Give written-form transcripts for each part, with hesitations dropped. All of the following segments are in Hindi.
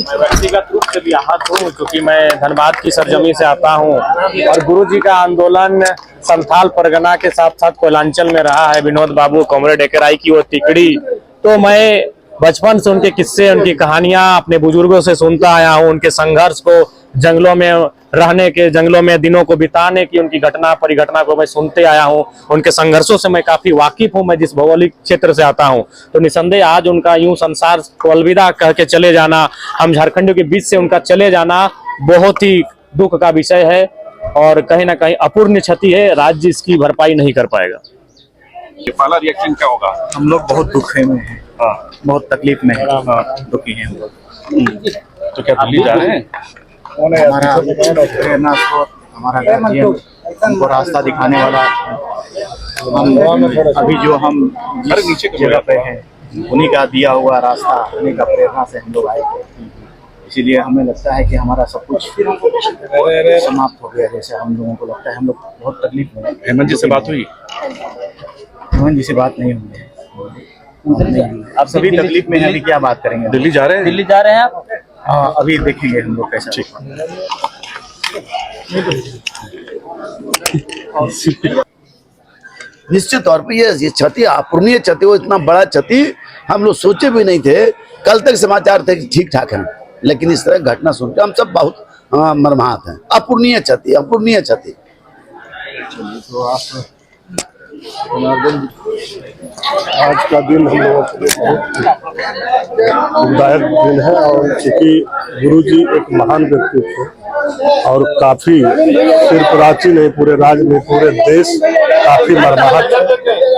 मैं व्यक्तिगत रूप से भी आहत हूँ, क्योंकि मैं धनबाद की सरजमी से आता हूँ और गुरु जी का आंदोलन संथाल परगना के साथ साथ कोयलांचल में रहा है। विनोद बाबू, कॉमरेड एकराई की वो तिकड़ी, तो मैं बचपन से उनके किस्से, उनकी कहानियां अपने बुजुर्गों से सुनता आया हूं। उनके संघर्ष को, जंगलों में रहने के, जंगलों में दिनों को बिताने की उनकी घटना परिघटना को मैं सुनते आया हूं। उनके संघर्षों से मैं काफी वाकिफ हूं, मैं जिस भौगोलिक क्षेत्र से आता हूं। तो निसंदेह आज उनका यूं संसार को अलविदा कह के चले जाना, हम झारखंडियों के बीच से उनका चले जाना बहुत ही दुख का विषय है और कहीं ना कहीं अपूर्णीय क्षति है। राज्य इसकी भरपाई नहीं कर पाएगा। ये पहला रिएक्शन क्या होगा? हम लोग बहुत दुखे में हैं, बहुत तकलीफ में हैं, दुखी हैं हम लोग। तो क्या दिल्ली जा रहे हैं? हमारा प्रेरणा स्रोत, हमारा गार्जियन, हमको रास्ता दिखाने वाला, अभी जो हम जिस जगह पे हैं उन्हीं का दिया हुआ रास्ता, उन्हीं का प्रेरणा से हम लोग आए थे। इसीलिए हमें लगता है कि हमारा सब कुछ समाप्त हो गया, जैसे हम लोगों को लगता है। हम लोग बहुत तकलीफ में। हेमंत जी से बात हुई? हेमंत जी से बात नहीं हुई है। आप सभी तकलीफ में हैं, अभी क्या बात करेंगे? दिल्ली जा रहे हैं? दिल्ली जा रहे हैं आप? हाँ, अभी देखेंगे हम लोग कैसा। ठीक। निश्चित तौर पे ये क्षति अपूर्णीय क्षति, वो इतना बड़ा क्षति हम लोग सोचे भी नहीं थे। कल तक समाचार थे कि ठीक ठाक है, लेकिन इस तरह घटना सुनकर हम सब बहुत मर्माहत हैं। अपूर्णीय क्षति, अपूर्णीय क्षति। तो आप आज का दिन हम लोगों के लिए बहुत दुखदायक दिन है, और चूंकि गुरुजी एक महान व्यक्ति थे और काफी सिर्फ रांची नहीं, पूरे राज्य में, पूरे देश काफी मर्माहत है।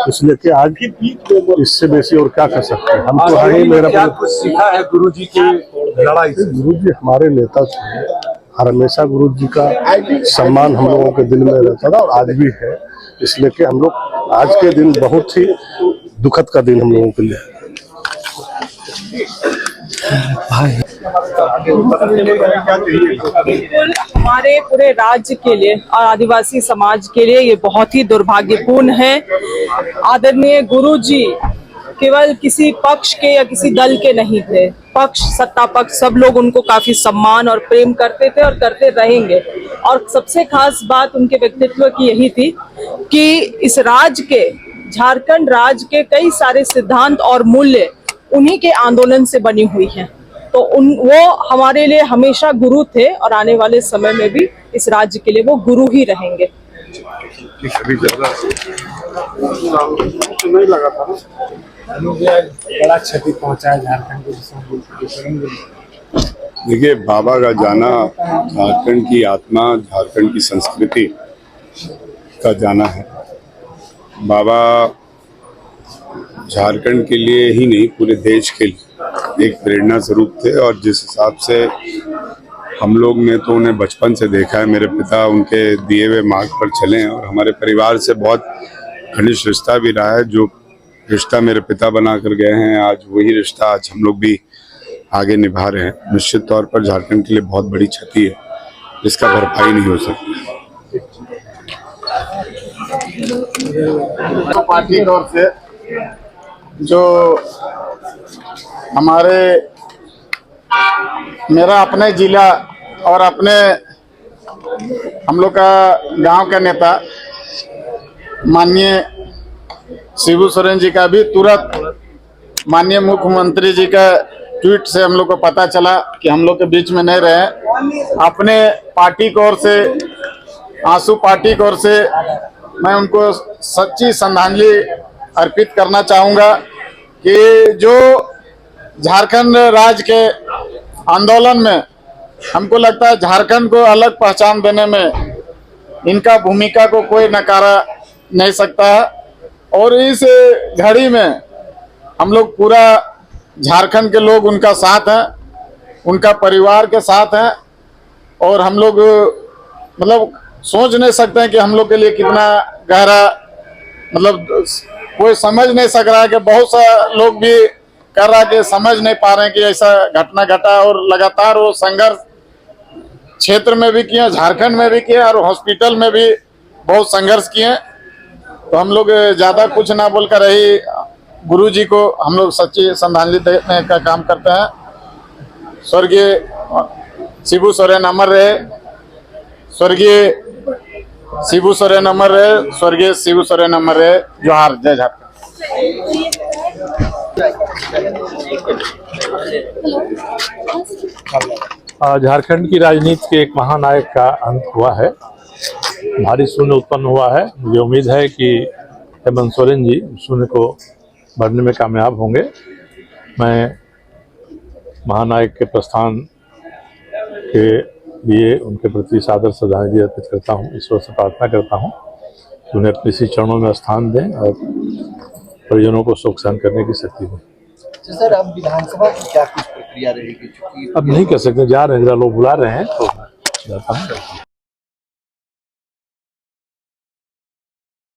इसलिए कि आज इससे बेसी और क्या कर सकते हैं हम। तो ही मेरा क्या कुछ सीखा है गुरुजी की लड़ाई से? गुरुजी हमारे नेता थे और हमेशा गुरुजी का सम्मान हम लोगों के दिल में रहता था और आज भी है। इसलिए कि हम लोग आज के दिन बहुत ही दुखद का दिन हम लोगों के लिए है। हमारे पूरे राज्य के लिए और आदिवासी समाज के लिए ये बहुत ही दुर्भाग्यपूर्ण है। आदरणीय गुरुजी केवल किसी पक्ष के या किसी दल के नहीं थे, पक्ष सत्ता पक्ष सब लोग उनको काफी सम्मान और प्रेम करते थे और करते रहेंगे। और सबसे खास बात उनके व्यक्तित्व की यही थी कि इस राज्य के, झारखंड राज्य के कई सारे सिद्धांत और मूल्य उन्हीं के आंदोलन से बनी हुई हैं। तो वो हमारे लिए हमेशा गुरु थे और आने वाले समय में भी इस राज्य के लिए वो गुरु ही रहेंगे। नहीं लगा था ना बड़ा क्षति पहुंचाया झारखंड को। देखिए, बाबा का जाना झारखंड की आत्मा, झारखंड की संस्कृति का जाना है। बाबा झारखंड के लिए ही नहीं, पूरे देश के लिए एक प्रेरणा स्वरूप थे। और जिस हिसाब से हम लोग ने तो उन्हें बचपन से देखा है, मेरे पिता उनके दिए हुए मार्ग पर चले हैं और हमारे परिवार से बहुत घनिष्ठ रिश्ता भी रहा है। जो रिश्ता मेरे पिता बना कर गए हैं, आज वही रिश्ता आज हम लोग भी आगे निभा रहे हैं। निश्चित तौर पर झारखंड के लिए बहुत बड़ी क्षति है, जिसका भरपाई नहीं हो सकती। तो पार्टी की ओर से जो हमारे, मेरा अपने जिला और अपने हम लोग का गांव का नेता माननीय शिबू सोरेन जी का भी तुरंत माननीय मुख्यमंत्री जी का ट्वीट से हम लोग को पता चला कि हम लोग के बीच में नहीं रहे। अपने पार्टी की ओर से, आंसू पार्टी की ओर से मैं उनको सच्ची श्रद्धांजलि अर्पित करना चाहूँगा कि जो झारखंड राज्य के आंदोलन में हमको लगता है झारखंड को अलग पहचान देने में इनका भूमिका को कोई नकारा नहीं सकता है। और इस घड़ी में हम लोग पूरा झारखंड के लोग उनका साथ हैं, उनका परिवार के साथ हैं। और हम लोग मतलब सोच नहीं सकते हैं कि हम लोग के लिए कितना गहरा, मतलब कोई समझ नहीं सक रहा है कि बहुत सा लोग भी कर रहा है कि समझ नहीं पा रहे हैं कि ऐसा घटना घटा। और लगातार वो संघर्ष क्षेत्र में भी किए, झारखंड में भी किए और हॉस्पिटल में भी बहुत संघर्ष किए। तो हम लोग ज़्यादा कुछ ना बोलकर रही गुरुजी को हम लोग सच्ची श्रद्धांजलि देने का काम करते हैं। स्वर्गीय शिबू सोरेन अमर रहे, स्वर्गीय शिबू सोरेन अमर रहे, स्वर्गीय शिबू सोरेन अमर रहे। जोहार, जय झारखंड। झारखंड की राजनीति के एक महानायक का अंत हुआ है। भारी शून्य उत्पन्न हुआ है। मुझे उम्मीद है कि हेमंत सोरेन जी शून्य को भरने में कामयाब होंगे। मैं महानायक के प्रस्थान के लिए उनके प्रति सादर श्रद्धांजलि अर्पित करता हूँ। ईश्वर से प्रार्थना करता हूँ कि उन्हें अपने इसी चरणों में स्थान दें और परिजनों को शोक सहन करने की शक्ति दें। सर, अब विधानसभा की क्या कुछ प्रक्रिया रहेगी? अब नहीं कर सकते, जा रहे हैं, जरा लोग बुला रहे हैं तो जाता हूँ।